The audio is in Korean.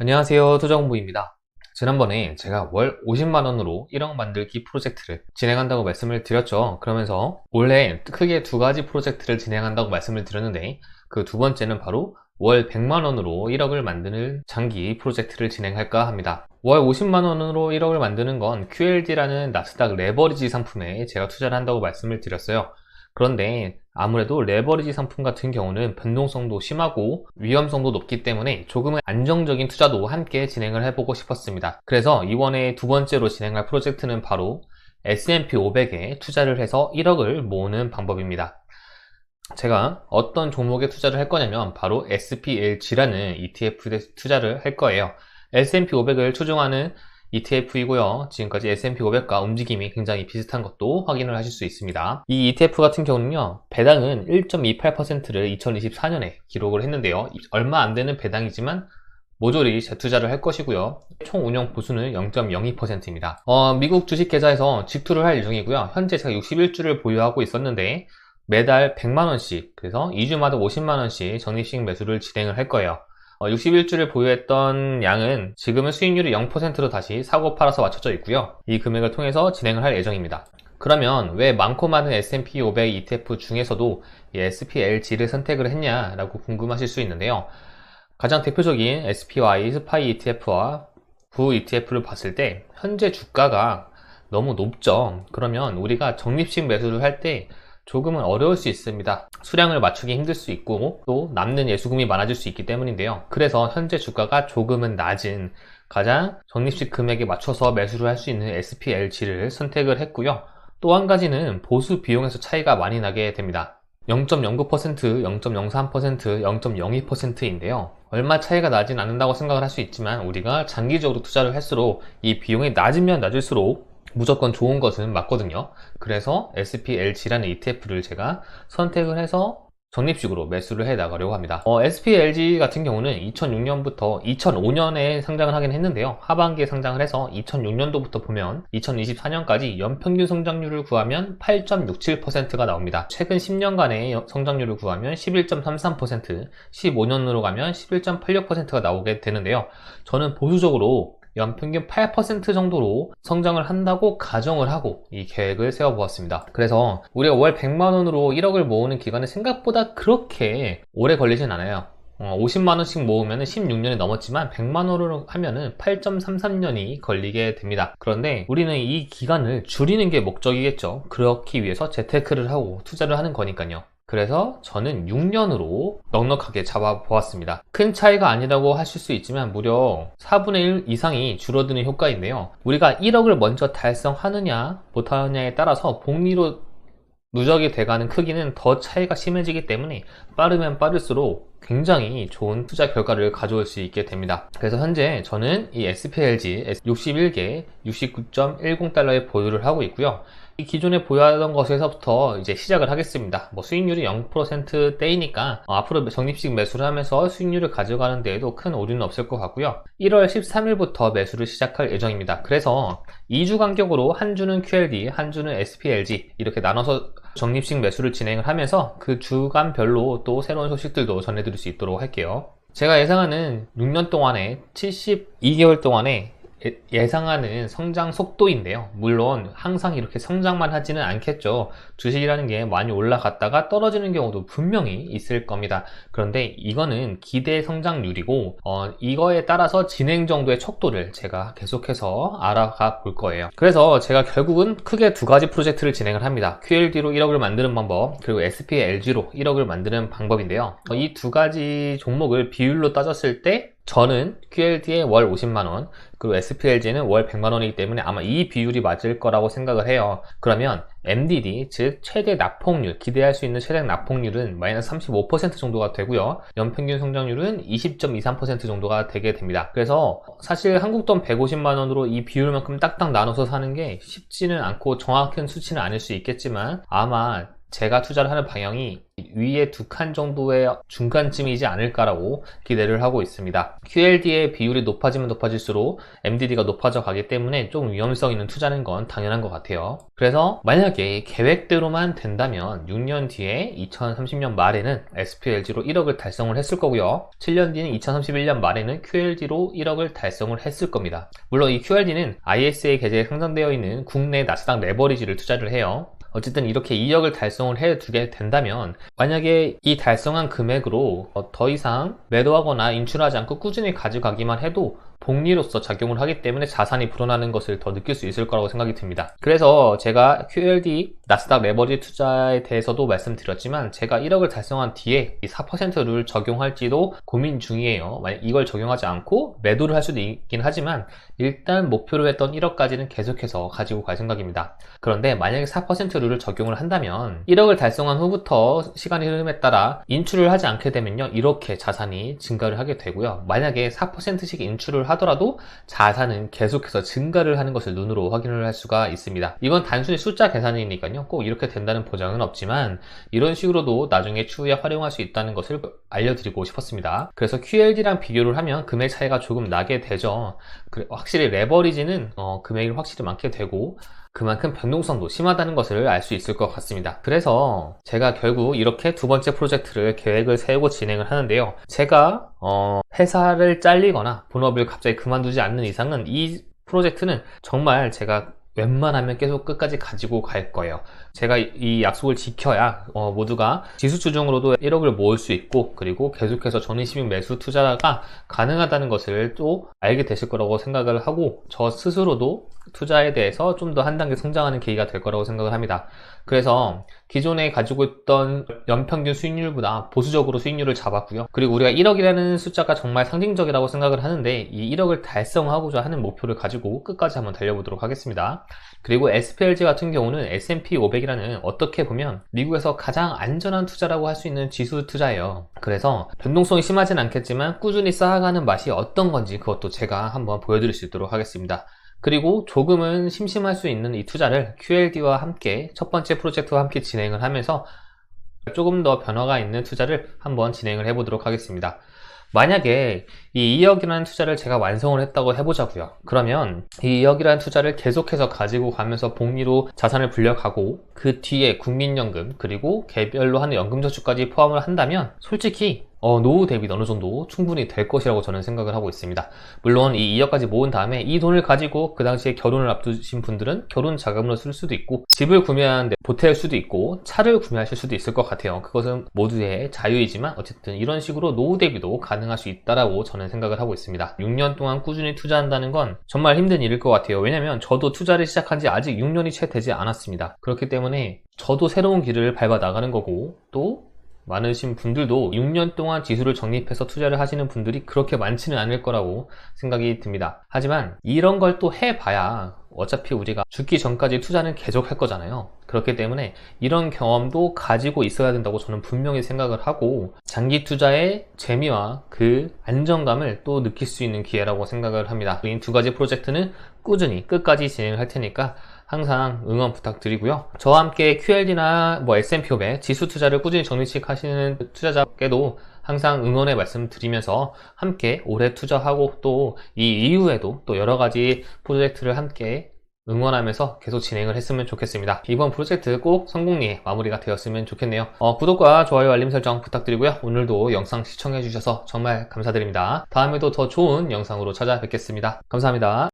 안녕하세요, 투자공부입니다. 지난번에 제가 월 50만원으로 1억 만들기 프로젝트를 진행한다고 말씀을 드렸죠. 그러면서 올해 크게 두 가지 프로젝트를 진행한다고 말씀을 드렸는데, 그 두 번째는 바로 월 100만원으로 1억을 만드는 장기 프로젝트를 진행할까 합니다. 월 50만원으로 1억을 만드는 건 QLD라는 나스닥 레버리지 상품에 제가 투자를 한다고 말씀을 드렸어요. 그런데 아무래도 레버리지 상품 같은 경우는 변동성도 심하고 위험성도 높기 때문에 조금은 안정적인 투자도 함께 진행을 해보고 싶었습니다. 그래서 이번에 두 번째로 진행할 프로젝트는 바로 S&P 500에 투자를 해서 1억을 모으는 방법입니다. 제가 어떤 종목에 투자를 할 거냐면 바로 SPLG라는 ETF에 투자를 할 거예요. S&P 500을 추종하는 ETF이고요. 지금까지 S&P 500과 움직임이 굉장히 비슷한 것도 확인을 하실 수 있습니다. 이 ETF 같은 경우는요, 배당은 1.28%를 2024년에 기록을 했는데요. 얼마 안 되는 배당이지만 모조리 재투자를 할 것이고요. 총 운영 보수는 0.02%입니다. 미국 주식 계좌에서 직투를 할 예정이고요. 현재 제가 61주를 보유하고 있었는데 매달 100만원씩, 그래서 2주마다 50만원씩 적립식 매수를 진행을 할 거예요. 61주를 보유했던 양은 지금은 수익률이 0%로 다시 사고 팔아서 맞춰져 있고요. 이 금액을 통해서 진행을 할 예정입니다. 그러면 왜 많고 많은 S&P 500 ETF 중에서도 이 SPLG를 선택을 했냐라고 궁금하실 수 있는데요. 가장 대표적인 SPY, 스파이 ETF와 부 ETF를 봤을 때 현재 주가가 너무 높죠. 그러면 우리가 적립식 매수를 할 때 조금은 어려울 수 있습니다. 수량을 맞추기 힘들 수 있고 또 남는 예수금이 많아질 수 있기 때문인데요. 그래서 현재 주가가 조금은 낮은 가장 적립식 금액에 맞춰서 매수를 할 수 있는 SPLG를 선택을 했고요. 또 한 가지는 보수 비용에서 차이가 많이 나게 됩니다. 0.09%, 0.03%, 0.02%인데요. 얼마 차이가 나진 않는다고 생각을 할 수 있지만 우리가 장기적으로 투자를 할수록 이 비용이 낮으면 낮을수록 무조건 좋은 것은 맞거든요. 그래서 SPLG라는 ETF를 제가 선택을 해서 적립식으로 매수를 해 나가려고 합니다. SPLG 같은 경우는 2006년부터 2005년에 상장을 하긴 했는데요. 하반기에 상장을 해서 2006년도부터 보면 2024년까지 연평균 성장률을 구하면 8.67%가 나옵니다. 최근 10년간의 성장률을 구하면 11.33%, 15년으로 가면 11.86%가 나오게 되는데요. 저는 보수적으로 연평균 8% 정도로 성장을 한다고 가정을 하고 이 계획을 세워보았습니다. 그래서 우리가 월 100만원으로 1억을 모으는 기간은 생각보다 그렇게 오래 걸리진 않아요. 50만원씩 모으면 16년이 넘었지만 100만원으로 하면 8.33년이 걸리게 됩니다. 그런데 우리는 이 기간을 줄이는 게 목적이겠죠. 그렇기 위해서 재테크를 하고 투자를 하는 거니까요. 그래서 저는 6년으로 넉넉하게 잡아보았습니다. 큰 차이가 아니라고 하실 수 있지만 무려 4분의 1 이상이 줄어드는 효과인데요. 우리가 1억을 먼저 달성하느냐 못하느냐에 따라서 복리로 누적이 돼가는 크기는 더 차이가 심해지기 때문에 빠르면 빠를수록 굉장히 좋은 투자 결과를 가져올 수 있게 됩니다. 그래서 현재 저는 이 SPLG 61개 69.10달러에 보유를 하고 있고요. 이 기존에 보유하던 것에서부터 이제 시작을 하겠습니다. 수익률이 0%대이니까 앞으로 적립식 매수를 하면서 수익률을 가져가는 데에도 큰 오류는 없을 것 같고요. 1월 13일부터 매수를 시작할 예정입니다. 그래서 2주 간격으로 한 주는 QLD, 한 주는 SPLG 이렇게 나눠서 적립식 매수를 진행을 하면서 그 주간별로 또 새로운 소식들도 전해드릴 수 있도록 할게요. 제가 예상하는 6년 동안에 72개월 동안에 예상하는 성장 속도인데요. 물론 항상 이렇게 성장만 하지는 않겠죠. 주식이라는 게 많이 올라갔다가 떨어지는 경우도 분명히 있을 겁니다. 그런데 이거는 기대 성장률이고 이거에 따라서 진행 정도의 척도를 제가 계속해서 알아가 볼 거예요. 그래서 제가 결국은 크게 두 가지 프로젝트를 진행을 합니다. QLD로 1억을 만드는 방법, 그리고 SPLG로 1억을 만드는 방법인데요. 이 두 가지 종목을 비율로 따졌을 때 저는 QLD에 월 50만원, 그리고 SPLG는 월 100만원이기 때문에 아마 이 비율이 맞을 거라고 생각을 해요. 그러면 MDD, 즉 최대 납폭률, 기대할 수 있는 최대 납폭률은 마이너스 35% 정도가 되고요. 연평균 성장률은 20.23% 정도가 되게 됩니다. 그래서 사실 한국돈 150만원으로 이 비율만큼 딱딱 나눠서 사는 게 쉽지는 않고 정확한 수치는 아닐 수 있겠지만 아마 제가 투자를 하는 방향이 위에 2칸 정도의 중간쯤이지 않을까라고 기대를 하고 있습니다. QLD의 비율이 높아지면 높아질수록 MDD가 높아져 가기 때문에 좀 위험성 있는 투자는 건 당연한 것 같아요. 그래서 만약에 계획대로만 된다면 6년 뒤에 2030년 말에는 SPLG로 1억을 달성을 했을 거고요. 7년 뒤는 2031년 말에는 QLD로 1억을 달성을 했을 겁니다. 물론 이 QLD는 ISA 계좌에 상장되어 있는 국내 나스닥 레버리지를 투자를 해요. 어쨌든 이렇게 2억을 달성을 해두게 된다면 만약에 이 달성한 금액으로 더 이상 매도하거나 인출하지 않고 꾸준히 가져가기만 해도 복리로서 작용을 하기 때문에 자산이 불어나는 것을 더 느낄 수 있을 거라고 생각이 듭니다. 그래서 제가 QLD 나스닥 레버리지 투자에 대해서도 말씀드렸지만 제가 1억을 달성한 뒤에 이 4%를 적용할지도 고민 중이에요. 만약 이걸 적용하지 않고 매도를 할 수도 있긴 하지만 일단 목표로 했던 1억까지는 계속해서 가지고 갈 생각입니다. 그런데 만약에 4%를 적용을 한다면 1억을 달성한 후부터 시간의 흐름에 따라 인출을 하지 않게 되면요, 이렇게 자산이 증가를 하게 되고요. 만약에 4%씩 인출을 하더라도 자산은 계속해서 증가를 하는 것을 눈으로 확인을 할 수가 있습니다. 이건 단순히 숫자 계산이니까요, 꼭 이렇게 된다는 보장은 없지만 이런 식으로도 나중에 추후에 활용할 수 있다는 것을 알려드리고 싶었습니다. 그래서 QLD랑 비교를 하면 금액 차이가 조금 나게 되죠. 확실히 레버리지는 금액이 확실히 많게 되고 그만큼 변동성도 심하다는 것을 알 수 있을 것 같습니다. 그래서 제가 결국 이렇게 두 번째 프로젝트를 계획을 세우고 진행을 하는데요. 제가 회사를 잘리거나 본업을 갑자기 그만두지 않는 이상은 이 프로젝트는 정말 제가 웬만하면 계속 끝까지 가지고 갈 거예요. 제가 이 약속을 지켜야 모두가 지수추종으로도 1억을 모을 수 있고, 그리고 계속해서 전입 매수 투자가 가능하다는 것을 또 알게 되실 거라고 생각을 하고, 저 스스로도 투자에 대해서 좀 더 한 단계 성장하는 계기가 될 거라고 생각을 합니다. 그래서 기존에 가지고 있던 연평균 수익률보다 보수적으로 수익률을 잡았고요. 그리고 우리가 1억이라는 숫자가 정말 상징적이라고 생각을 하는데 이 1억을 달성하고자 하는 목표를 가지고 끝까지 한번 달려보도록 하겠습니다. 그리고 SPLG 같은 경우는 S&P 500이라는 어떻게 보면 미국에서 가장 안전한 투자라고 할 수 있는 지수 투자예요. 그래서 변동성이 심하진 않겠지만 꾸준히 쌓아가는 맛이 어떤 건지 그것도 제가 한번 보여드릴 수 있도록 하겠습니다. 그리고 조금은 심심할 수 있는 이 투자를 QLD와 함께 첫 번째 프로젝트와 함께 진행을 하면서 조금 더 변화가 있는 투자를 한번 진행을 해보도록 하겠습니다. 만약에 이 2억이라는 투자를 제가 완성을 했다고 해보자고요. 그러면 이 2억이라는 투자를 계속해서 가지고 가면서 복리로 자산을 불려가고 그 뒤에 국민연금 그리고 개별로 하는 연금저축까지 포함을 한다면 솔직히 노후 대비도 어느 정도 충분히 될 것이라고 저는 생각을 하고 있습니다. 물론 이 2억까지 모은 다음에 이 돈을 가지고 그 당시에 결혼을 앞두신 분들은 결혼 자금으로 쓸 수도 있고 집을 구매하는데 보탤 수도 있고 차를 구매하실 수도 있을 것 같아요. 그것은 모두의 자유이지만 어쨌든 이런 식으로 노후 대비도 가능할 수 있다라고 저는 생각을 하고 있습니다. 6년 동안 꾸준히 투자한다는 건 정말 힘든 일일 것 같아요. 왜냐면 저도 투자를 시작한 지 아직 6년이 채 되지 않았습니다. 그렇기 때문에 저도 새로운 길을 밟아 나가는 거고, 또 많으신 분들도 6년 동안 지수를 적립해서 투자를 하시는 분들이 그렇게 많지는 않을 거라고 생각이 듭니다. 하지만 이런 걸 또 해봐야 어차피 우리가 죽기 전까지 투자는 계속 할 거잖아요. 그렇기 때문에 이런 경험도 가지고 있어야 된다고 저는 분명히 생각을 하고, 장기 투자의 재미와 그 안정감을 또 느낄 수 있는 기회라고 생각을 합니다. 이 두 가지 프로젝트는 꾸준히 끝까지 진행을 할 테니까 항상 응원 부탁드리고요. 저와 함께 QLD나 S&P 500 지수 투자를 꾸준히 적립식 하시는 투자자께도 항상 응원의 말씀 드리면서 함께 오래 투자하고 또 이 이후에도 또 여러 가지 프로젝트를 함께 응원하면서 계속 진행을 했으면 좋겠습니다. 이번 프로젝트 꼭 성공리에 마무리가 되었으면 좋겠네요. 구독과 좋아요, 알림 설정 부탁드리고요. 오늘도 영상 시청해 주셔서 정말 감사드립니다. 다음에도 더 좋은 영상으로 찾아뵙겠습니다. 감사합니다.